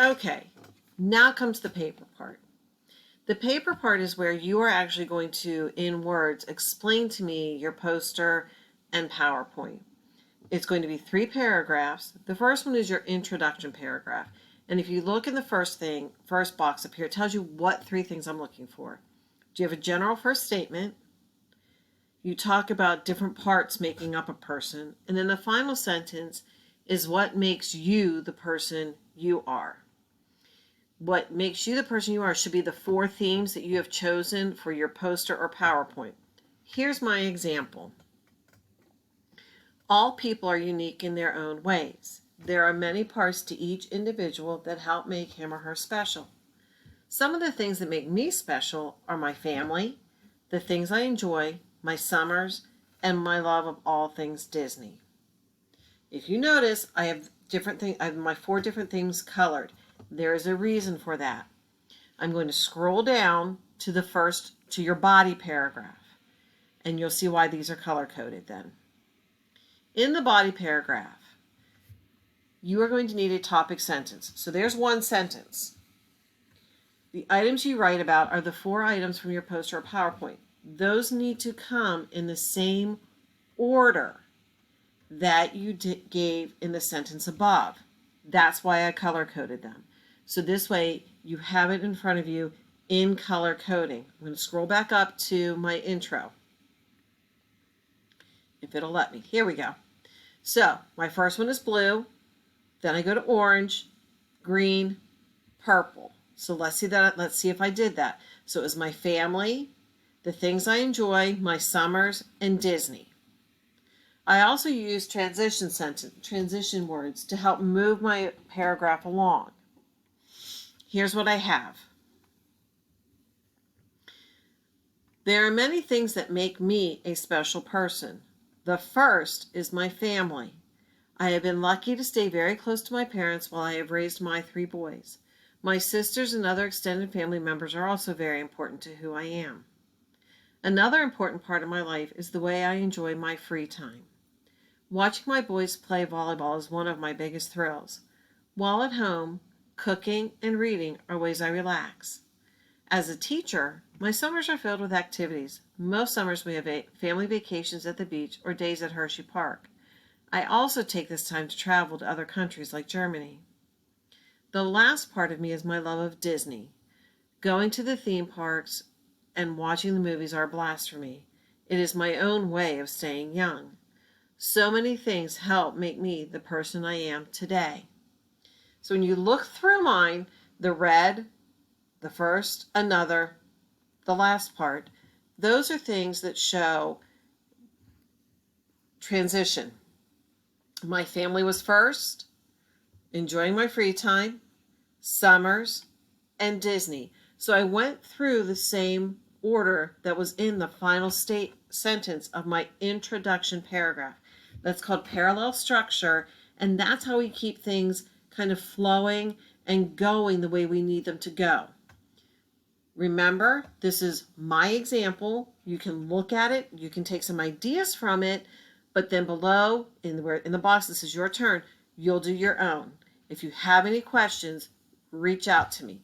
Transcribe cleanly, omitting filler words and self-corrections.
Okay, now comes the paper part. The paper part is where you are actually going to, in words, explain to me your poster and PowerPoint. It's going to be 3 paragraphs. The first one is your introduction paragraph. And if you look in the first box up here, it tells you what 3 things I'm looking for. Do you have a general first statement? You talk about different parts making up a person. And then the final sentence is what makes you the person you are. What makes you the person you are should be the 4 themes that you have chosen for your poster or PowerPoint. Here's my example. All people are unique in their own ways. There are many parts to each individual that help make him or her special. Some of the things that make me special are my family, the things I enjoy, my summers, and my love of all things Disney. If you notice, I have my 4 different things colored. There is a reason for that. I'm going to scroll down to your body paragraph, and you'll see why these are color-coded then. In the body paragraph, you are going to need a topic sentence. So there's one sentence. The items you write about are the 4 items from your poster or PowerPoint. Those need to come in the same order that you gave in the sentence above. That's why I color-coded them. So this way you have it in front of you in color coding. I'm going to scroll back up to my intro. If it'll let me. Here we go. So my first one is blue. Then I go to orange, green, purple. So let's see if I did that. So it was my family, the things I enjoy, my summers, and Disney. I also use transition words to help move my paragraph along. Here's what I have. There are many things that make me a special person. The first is my family. I have been lucky to stay very close to my parents while I have raised my 3 boys. My sisters and other extended family members are also very important to who I am. Another important part of my life is the way I enjoy my free time. Watching my boys play volleyball is one of my biggest thrills. While at home, cooking and reading are ways I relax. As a teacher, my summers are filled with activities. Most summers we have family vacations at the beach or days at Hershey Park. I also take this time to travel to other countries like Germany. The last part of me is my love of Disney. Going to the theme parks and watching the movies are a blast for me. It is my own way of staying young. So many things help make me the person I am today. So when you look through mine, the red, the first, another, the last part, those are things that show transition. My family was first, enjoying my free time, summers, and Disney. So I went through the same order that was in the final sentence of my introduction paragraph. That's called parallel structure, and that's how we keep things kind of flowing and going the way we need them to go. Remember, this is my example. You can look at it, you can take some ideas from it, but then below in the box that says your turn, you'll do your own. If you have any questions, reach out to me.